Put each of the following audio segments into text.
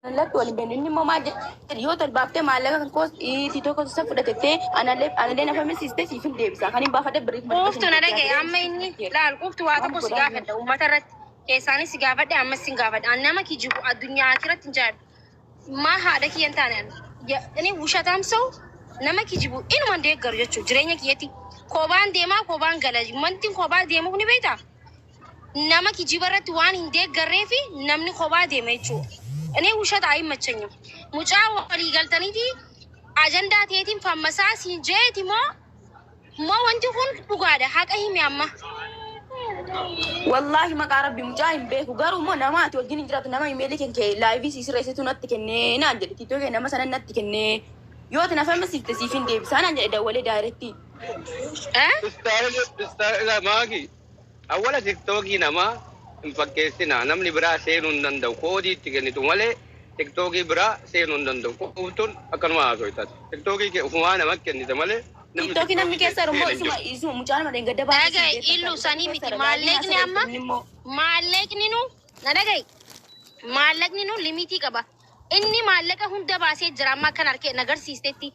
Latti waliin beeknu inni immoo maal jedhe yoo tolbaaftee maallaqa kan koos tiitoo koos isa fudhatettee analee nafa misiistee siif hin deebisa kan hin baafadhe birrii kuma quuftu na dhagaye amma inni laal quuftu waa tokko si gaafadha uummata irratti keessaanis si gaafadhe ammas si gaafadha nama kijibu addunyaa irratti hin jaadhu maa haadha kiyyan taane inni wushatam sa'u nama kijibu inuman deeggaru jechuudha jireenya kiyyatti koobaan deemaa koobaan gala wanti koobaa deemuu ni beektaa nama kijiba irratti waan hin deeggarree fi namni koobaa deema jechuudha. እኔ ውሸት አይመቸኝም ሙጫ ወሊ ገልተኒቲ አጀንዳ ቴቲም ፈመሳ ሲንጄቲ ሞ ወንቲ ሁን ዱጋደ ሐቀሂም ያማ والله ما قرب بمجا يمبيكو غارو مو نمات وجين جرات نما يميلكن كي لايف سيسريسيتو نت كني نانجل تيتو كنا مثلا نت كني يوت نفهم سيفين دي بس انا دولي دايركتي استاذ ماغي اولا تيكتوكي نما fakkeessina namni biraa seenuu hin danda'u koodii itti kennitu malee tiktookii biraa seenuu hin danda'u kuuftuun akkanuma haasofitati tiktookii kee ufumaa nama kennite malee tiktookii namni keessa rummoo isuma mucaan malee gadda baasee dhagaye illu sanii miti maalleeqni amma maalleeqni nu na dhagaye maallaqni nu limitii qaba inni maallaqa hunda baasee jira amma kan harkee nagarsiistetti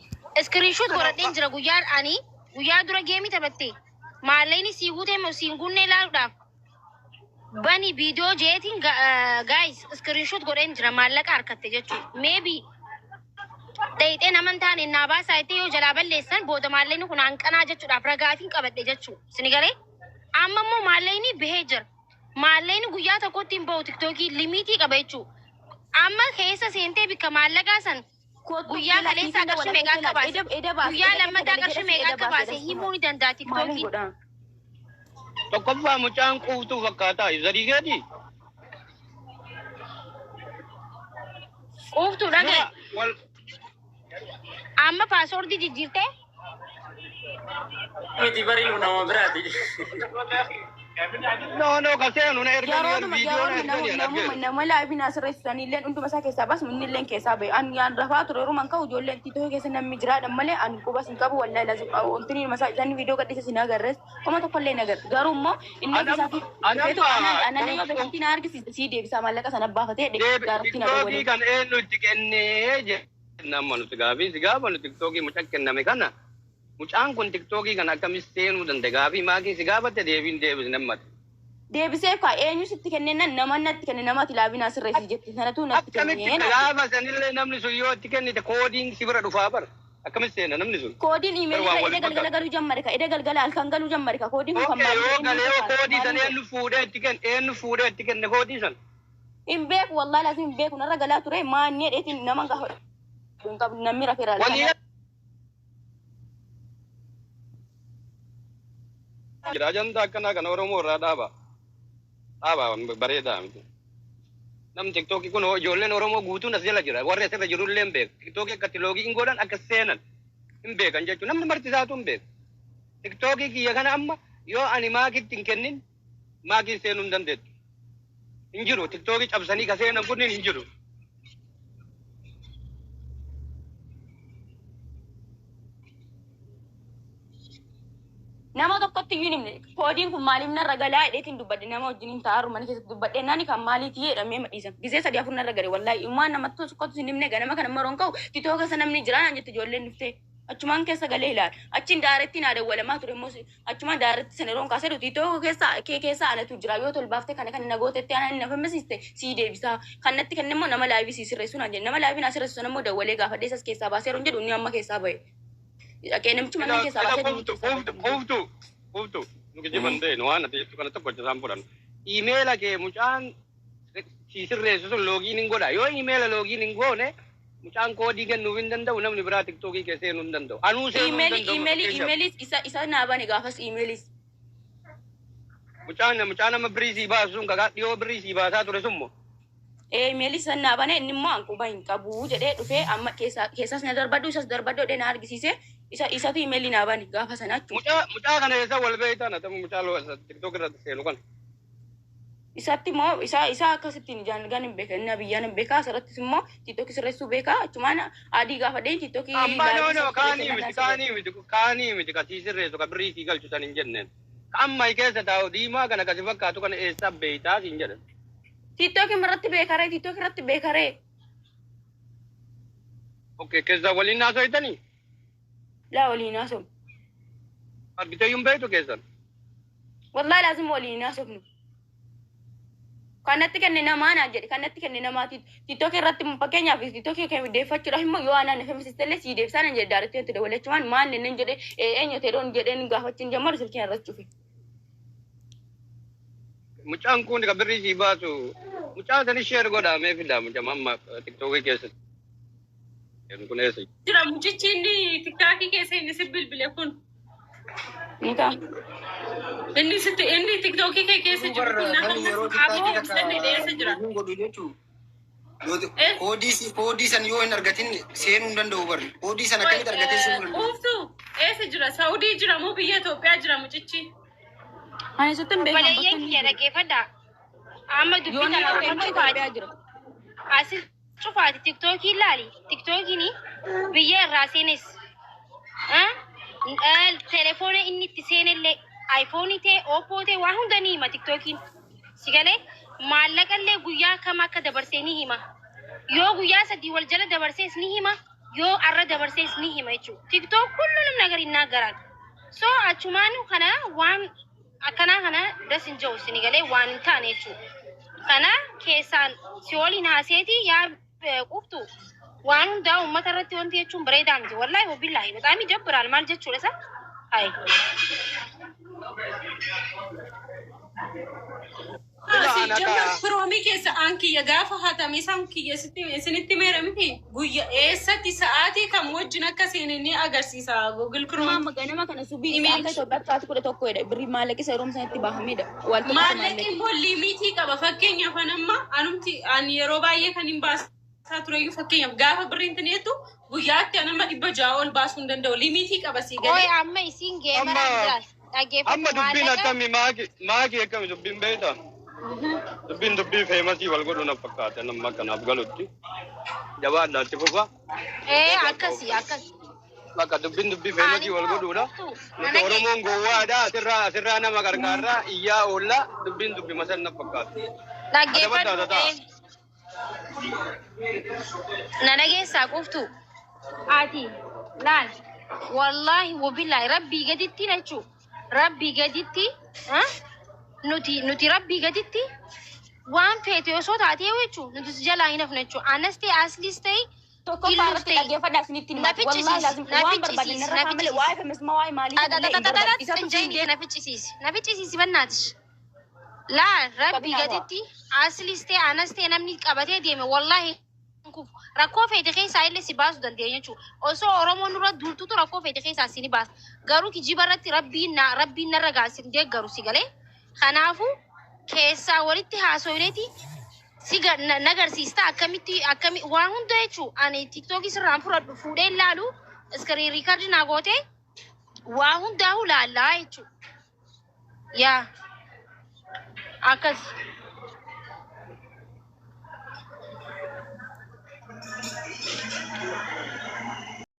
iskiriinshoot godhadheen jira guyyaa dura geemii taphatte maallaqni sii guutee moo siin guunnee ilaaluudhaaf bani video jeetiin guys screenshot godhen jira maallaqa harkatte jechuudha maybe dayitee naman taane naa baasaa itti yoo jalaa balleessan booda maallaqni kun hanqanaa jechuudhaaf ragaatiin qabadhe jechuudha sini garee amma immoo maallaqni bahee jira maallaqni guyyaa tokkotti hin bahu tiktookii limitii qaba jechuudha amma keessa seentee bikka maallaqaa san guyyaa kaleessaa qarshii meeqaa qabaase guyyaa lammataa qarshii meeqaa qabaase himuu ni danda'a tiktookiin. tokkoffaa mucaan quuftuu fakkaataa zarii gadi quuftuu dhagaye amma paaswoordii jijjiirtee miti bari'u nama biraati. no kaseenu na erga video nama laabii na sirreessan illee hunduma isaa keessaa baas minni illee keessaa bahe an yaan rafaa ture yerooma ka'u ijoolleen tiitoo keessa namni jiraadhan malee an qubas hin qabu wallahi lazim ontini masaa isaan video gadhiisa sin agarres oma tokko illee nagar garuu immoo inni isaa fi anani yoo beekamtii na argisiisa sii deebisaa maallaqa sana baafatee gaarratti na dawwalee kan eenyu itti kennee nama nuti gaafii si gaafa nu tiktookii mucaa kenname kana mucaan kun tiktookii kan akkamis seenuu danda'a gaafii maakii si gaafatte deebiin deebis nammati. Deebisee kaa eenyu sitti kenne nama natti kenne namatti laabii na sirreessi jetti sanatu natti kenne. Akkamitti gaafa sanillee namni sun yoo itti kennite koodiin si bira dhufaa bara akkamis seena namni sun. Koodiin iimeelii ka ida galgala galuu jammari ka ida galgala halkan galuu jammari ka koodiin kun kan yoo galee koodii san eenyu fuudhee itti kenne koodii san. Hin beeku wallahi laasim hin beeku narra galaa ture maanni dheetiin nama gafa namni rafeera. Ajanda akkana kan Oromoo irraa dhaaba bareedaa miti. Nam tiktookii kun ijoolleen Oromoo guutuun as jala jira. Warri asirra jirullee hin beeku. Tiktookii akkatti loogii hin godhan akka seenan hin beekan jechuudha. Namni barsiisaatu hin beeku. Tiktookii kiyya kana amma yoo ani maakitti hin kennin maakiin seenuu hin dandeettu. Hin jiru. Tiktookii cabsanii ka seenan kunniin hin jiru. Nama tokkotti iyyuu nimne koodiin kun maaliif narra galaa hidheetiin dubbadhe nama wajjin taa'aru mana keessatti dubbadhe nani kan maaliitii jedhamee madhiisan gisee sadii afur narra gale wallahi immaan namatti tokkotti nimne ganama kana maroon ka'u titoo keessa namni jiraan jette ijoolleen dhuftee achumaan keessa galee ilaala achiin daaretti naa dawwalamaa ture immoo achumaan daaretti sana yeroon kaasee titoo keessa anatu jira yoo tolbaaftee kana kan nagootetti ana nafa masiiste sii deebisaa kanatti kan immoo nama laayivii sii sirreessuun aan jenna nama laayivii naa sirreessu sana immoo dawwalee gaafadhee isas keessaa baasee yeroon jedhu inni amma keessaa bahe. Namchi mana keessa baasee Kuuftu nuti jibandee nu waan ati jettu kana tokko isaan fudhan. Iimeela kee mucaan si sirreessu sun loogiin hin godha. Yoo iimeela loogiin hin goone mucaan koodii kennuuf hin danda'u namni biraa tiktookii kee seenuu hin danda'u. Anuu seenuu hin danda'u. Iimeelis isa naa bane gaafas iimeelis. Mucaan nama birii sii baasu sun kakaa dhiyoo birii sii baasaa ture sunmoo. Iimeelis isa naa bane inni immoo hanquba hin qabu jedhee dhufee amma keessas na darbadhu isas darbadhu dhee na argisiise. Isatu iimeelii naa bane gaafa sana jechuudha. Mucaa kana keessa wal beektan atamu mucaa tiktook irratti seenu kan. Isatti immoo isa akkasittiin jaalgan hin beekan inni biyyaan hin beekaa asirrattis immoo tiktookii sirreessuu beekaa achumaan adii gaafa dheen tiktookii. Amma kaanii miti kasii sirreessu ka birrii sii galchu san hin jenneen. Amma keessa taa'u diimaa kana kasi fakkaatu kana eessa beektaa siin jedhan. TikTok irratti beekaree TikTok irratti beekaree اوكي كذا ولي الناس ايتني لا ولي ناسهم اربيتو يوم بيتو كذا والله لازم ولي ناسهم kanatti kennina maana jedhe kanatti kennina maati TikTok irratti fakkeenyaaf TikTok kan deeffachuudha immoo yoo ana nafe misistelle si deebsana jedhe daaratti itti dabalchuun maal nennen jedhe eenyu teeroon jedheen gaafachiin jammaru silkeen irratti cufe mucaan kun kabirri si baasu mucaan sani share godhamee fida mucaan amma TikTok keessatti kun eessa jira mucichi inni TikTok keessa inni sibilbile kun nika inni TikTok keessa jiru kun nama sanni deessa jira Koodii san yoo hin argatin seenuu hin danda'u barri. Koodii san akkamitti argatee seenuu hin danda'u? Uftu eessa jira? Saawudii jira moo biyya Itoophiyaa jira mucichi? ani sittin beekan Obboleeyyan kiyya dhaggeeffadha. Amma dubbii kana jira asis cufaati TikTokii ilaali. Tiktokiin biyya irraa seenes. Telefoona inni itti seenellee iPhone ta'e Oppo ta'e waa hunda ni hima TikTokiin. Sigalee maallaqallee guyyaa kam akka dabarsee ni hima. Yoo guyyaa sadii wal jala dabarsees ni hima. Yoo arra dabarsees ni hima jechuudha. TikTok hullum nagar innaagaraan. So achumaan kana waan akkanaa kana dasin jiru sinigalee waan hin taane jechuudha. Kana keessaan si waliin haaseeti yaa quftu waan hundaa uummata irratti wanti jechuun bareedaa miti. Wallaahi wabillaahi bataami jabbiraal maal jechuudha isa? Hayi. Firoomii keessa aankiyya gaafa hatame isaan kiyya isinitti meeramti guyya eessatti sa'aatii kam wajjin akka seenin ni agarsiisa Google Chrome. Amma ganama kana subii akka Itoophiyaatti sa'aatii 11 jedha birrii maallaqi isa yeroo sanatti baahamedha. Maallaqi immoo liimitii qaba fakkeenyaaf amma anumti ani yeroo baay'ee kan hin baasaa tureyyuu fakkeenyaaf gaafa birriin tineetu guyyaatti anama 600 ol baasuu hin danda'u liimitii qaba si galee. Oy amma isiin geemaraan jiraas. amma dubbiin akkami maaki akkami dubbiin beektaa? Dubbiin feemasii wal godhu na fakkaate nama kanaaf galutti jabaadhaatti fufa. Akkasii. Bakka dubbiin feemasii wal godhuudha. Nuti Oromoon gowwaadha asirraa nama gargaarraa iyyaa oolla dubbii masan na fakkaate. Na dhageessaa qoftu ati laal wallaahi wabillahi rabbii gaditti jechuudha. Rabbii gaditti nuti rabbii gaditti waan feete osoo taatee jechuudha nuti jalaa hin hafne jechuudha. Anas ta'e aslis ta'e tokko faarratti dhaggeeffadhaa isinitti himati wallahi lazim waan barbaadan irra kaamale waa'ee femisma waa'ee maalii na ficcisiisi bannaatish laa rabbii gaditti aslis ta'e anas ta'e namni qabatee deeme wallaahi rakkoo feete keessaa illee si baasuu dandeenya jechuudha. Osoo Oromoon nurra duultutu rakkoo feete keessaa si ni baasa. Garuu kijiba irratti rabbiin narra gaasin deeggaru si galee. Kanaafuu keessaa walitti haasoineeti si nagarsiista akkamitti waan hunda jechuudha. Ani TikTokii sirraan fuudhee ilaalu iskiriin riikardi naa gootee waa hundaa'u laallaa jechuudha. Yaa akkas.